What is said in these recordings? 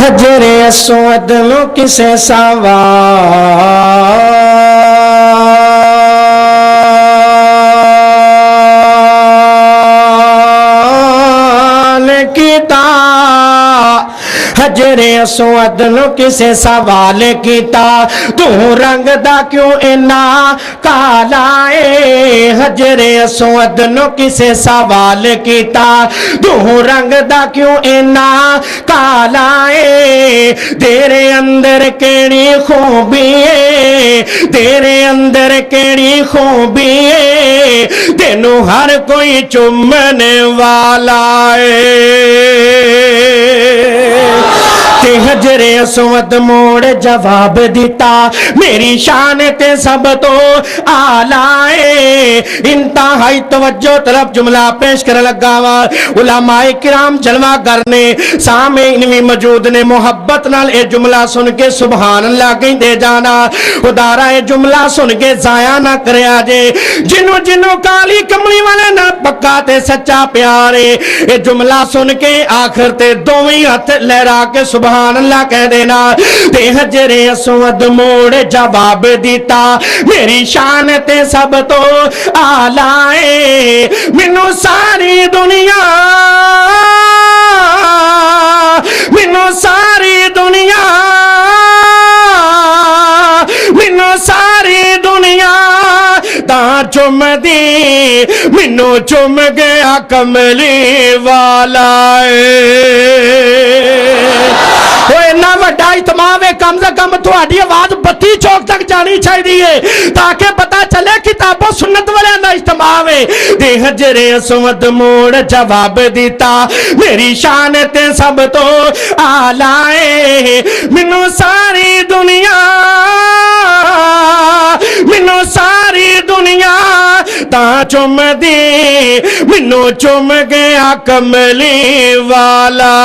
حجر اسود نو کسے سوال کیتا حجر اسود نو کسے سوال کیتا تو رنگ دا کیوں اینا کالا اے حجر اسود نو کسے سوال کیتا تو رنگ دا کیوں اینا کالا اے تیرے اندر کیڑی خوبی ہے تیرے اندر کیڑی خوبی ہے تینو ہر کوئی چومنے والا ہے حجر اسود موڑ جواب دیتا میری شان تے سب تو آلائے انتہائی توجہ طرف جملہ پیش کر لگا علماء کرام جلوہ کرنے سامعین بھی موجود نے محبت نال اے جملہ سن کے سبحان اللہ کہیں دے جانا خدارہ اے جملہ سن کے ضائع نہ کرے آجے جنوں جنوں کالی کملی والے نہ پکا تے سچا پیارے اے جملہ سن کے آخر تے دوویں ہاتھ لہرا کے سبحان اللہ کہہ دینا تے حجر اسود موڑ جواب دیتا میری شان تے سب تو آلائے منو ساری دنیا منو ساری دنیا منو ساری دنیا تا چم دی منو چم گیا کملی والا اتنا وڈا اہتمام ہے کم سے کم تھوڑی آواز بتی چوک تک جانی چاہیے تاکہ پتا چلے کتاب و سنت والے اندر اہتمام ہے دے حجر اسود موڑ جواب دیتا میری شان تے سب تو آلائے منو ساری دنیا منو ساری دنیا تا چم دی منو چم گیا کملی والا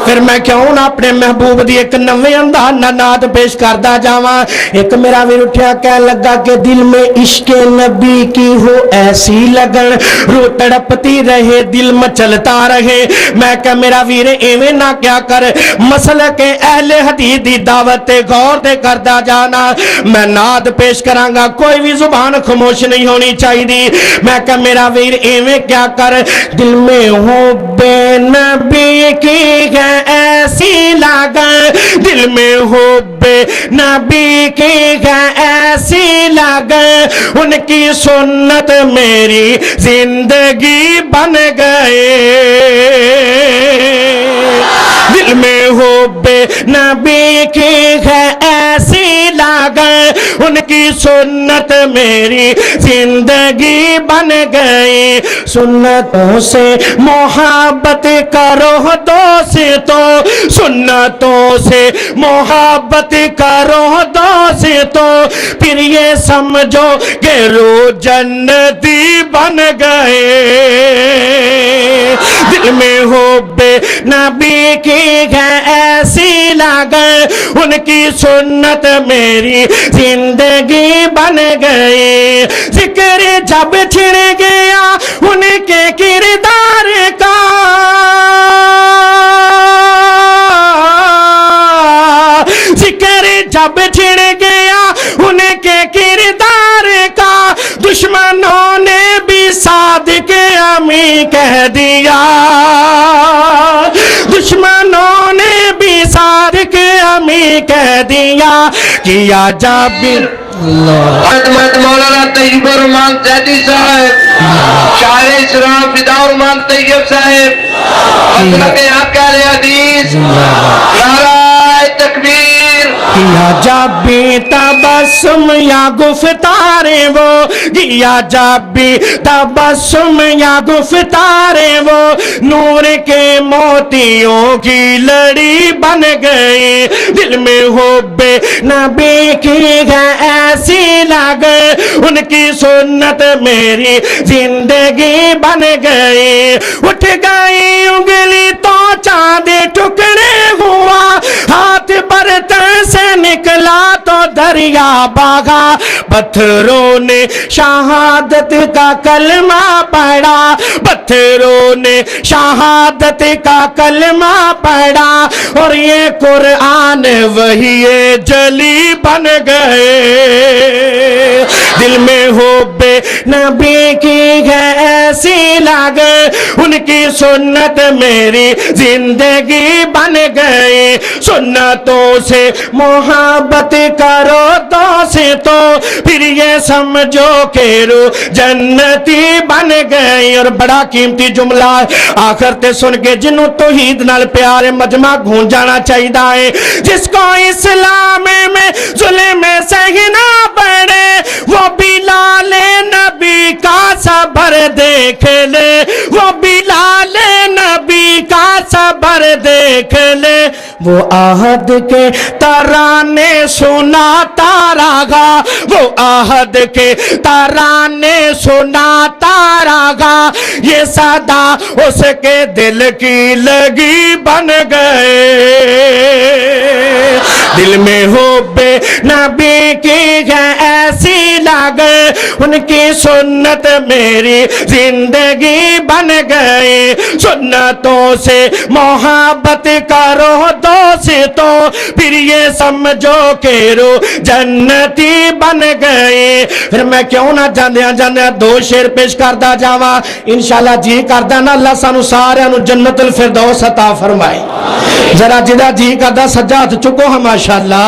پھر میں کیوں نہ اپنے محبوب دی ایک نوے انداز ناد پیش کردہ جاواں ایک میرا بھی اٹھیا کہہ لگا کہ دل میں عشق نبی کی ہو ایسی لگن رو تڑپتی رہے دل مچلتا رہے میں کہ میرا ویر ایویں نہ کیا کر مسئلہ کے اہل حدیث دی دعوت غور دے کردہ جانا میں ناد پیش کرانگا کوئی بھی زبان خاموش نہیں ہونی چاہیے میں کہ میرا ویر ایویں کیا کر دل میں ہو بے نبی کی ایسی لگن دل میں حب نبی کی ایسی لگن ان کی سنت میری زندگی بن گئے دل میں حب نبی کی ایسی لگن ان کی سنت میری زندگی بن گئی سنتوں سے محبت کرو دوستو سنتوں سے محبت کرو دوستو پھر یہ سمجھو کہ رو جنتی بن گئے دل میں حب نبی کی ایسی لگن ان کی سنت میری زندگی بن گئی ذکر جب چھڑ گیا ان کے کردار کا ذکر جب چھڑ گیا ان کے کردار کا دشمنوں نے بھی صادق امی کہہ دیا دشمنوں نے بھی صادق امی کہہ دیا کیا جب مولانا طیب الرحمان زیدی صاحب شاعر اسلام فدا الرحمان طیب صاحب مسلک حق اہل حدیث نعرہ تکبیر کیا جب بھی تبسم یا گفتاریں وہ کیا جب بھی تبسم یا گفتاریں وہ نور کے موتیوں کی لڑی بن گئی دل میں حب نبی کی ایسی لگن ان کی سنت میری زندگی بن گئی اٹھ گئی انگلی تو چاند ٹکڑے ہوا ہاتھ برتن سے نکلا تو دریا باغا پتھروں نے شہادت کا کلمہ پڑھا، پتھروں نے شہادت کا کلمہ پڑھا، اور یہ قرآن وہی جلی بن گئے۔ دل میں حب نبی کی ہے ایسی لگ، ان کی سنت میری زندگی بن گئی۔ سنتوں سے محبت کرو تو سے تو پھر یہ سمجھو کہ روح جنتی بن گئی۔ اور بڑا قیمتی جملہ آخر تے سن کے جنوں توحید نال پیارے مجمع گھون جانا چاہیے، جس کو اسلام میں ظلم سہنا پڑے وہ بلال نبی کا صبر دیکھ لے، وہ بلال نبی کا صبر دیکھ لے، وہ عہد کے ترانے سناتا رہا، وہ عہد کے ترانے سناتا رہا، یہ صدا اس کے دل کی لگی بن گئے۔ دل میں حب نبی کی ہے ایسی لگ، ان کی سنت میری زندگی بن گئی۔ سنتوں سے محبت کرو دوستو پھر یہ سمجھو کہ روح جنتی بن گئی۔ پھر میں کیوں نہ جاندیاں دو شعر پیش کردہ جاواں، انشاءاللہ جی کردہ نا اللہ سانو سارے انو جنت الفردوس عطا فرمائے۔ ذرا جدا جی کردہ سجاد چکو ہم ماشاءاللہ،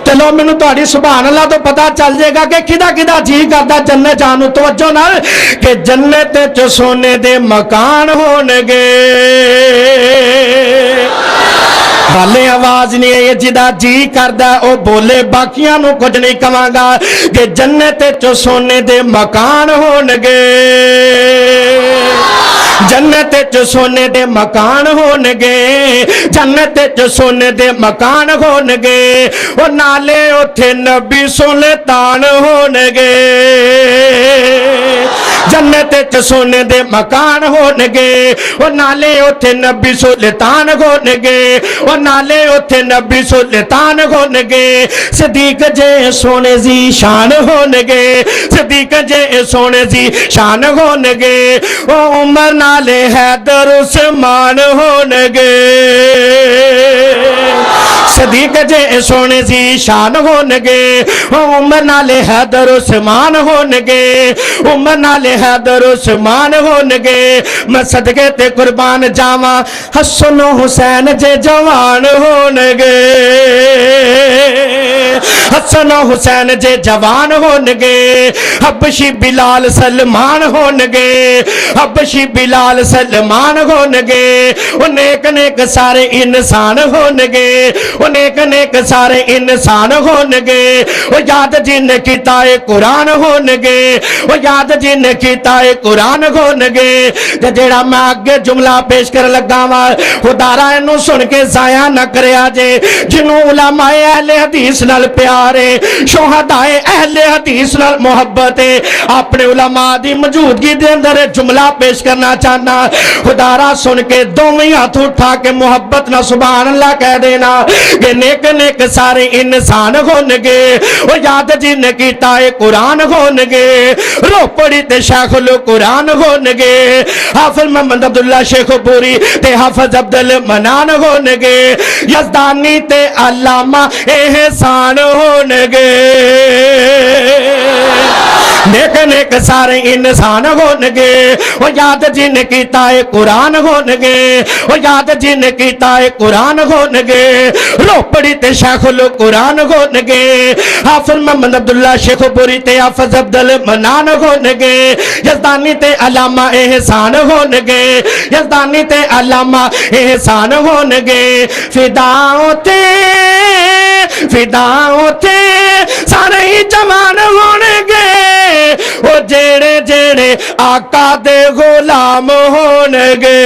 چلو میں نے توڑی سبحان اللہ تو پتا چل جائے گا کہ کدا کدا جی کردہ جنت جانو توجہ نہ کہ جنت چ سونے دے مکان ہونگے۔ حالے آواز نہیں ہے، یہ جدا جی کردہ او بولے باقیاں نو کچھ نہیں کہاں گا کہ جنت چ سونے دے مکان ہونگے، جنت چ سونے دے مکان ہونگے، جنت چ سونے دے مکان ہونگے، اور نالے اتھے نبی سلطان ہونگے۔ جنت چ سونے دے مکان ہونگے، اور نالے اتھے نبی سلطان ہونگے، اور نالے اتھے نبی سلطان ہونگے۔ صدیق جے سونے زی شان ہونگے، صدیق جے سونے زی شان ہونگے، اور عمر نالے حیدر عثمان ہونگے۔ صدیق جے سونے زی شان ہونگے، عمر نالے حیدر عثمان ہونگے، عمر نالے حیدر عثمان ہونگے۔ میں صدقے تے قربان جاواں حسن و حسین جے جوان ہونگے، حسن و حسین جے جوان ہونگے، حبشی بلال سلمان ہونگے، حبشی بلال سلمان ہونگے، نیک نیک سارے انسان ہونگے، نیک نیک سارے انسان ہونگے، یاد جن کتائے قرآن ہونگے، یاد جن کتائے قرآن ہونگے۔ جڑا میں آگے جملہ پیش کر لگا ہوا خدا را انو سن کے ضائع نہ کرے آجے، جنہوں علماء اہل حدیث نال پیارے، شہدائے اہل حدیث نال محبت ہے، اپنے علماء دی موجودگی دے اندر جملہ پیش کرنا چاہنا، خدا را سن کے دومی ہاتھ اٹھا کے محبت نہ سبحان اللہ کہہ دینا کہ نیک نیک سارے انسان ہونگے، وہ یاد جن کتائے قرآن ہونگے، رو پڑی تے شیخ القرآن ہونگے، حافظ محمد عبداللہ شیخ پوری تے حافظ عبدالمنان ہونگے، یزدانی تے علامہ احسان ہونگے۔ نیک نیک سارے انسان ہونگے، وہ یاد جن کتائے قرآن ہونگے، وہ یاد جن کتائے قرآن ہونگے، رو پڑی تے شیخ القرآن ہونگے، حافظ محمد عبداللہ شیخ پوری تے حافظ عبدالمنان ہونگے، یزدانی تے علامہ احسان ہونگے، یزدانی تے علامہ احسان ہونگے۔ فداؤں تے سارے ہی جوان ہونگے، وہ جیڑے جیڑے آقا دے غلام ہونگے۔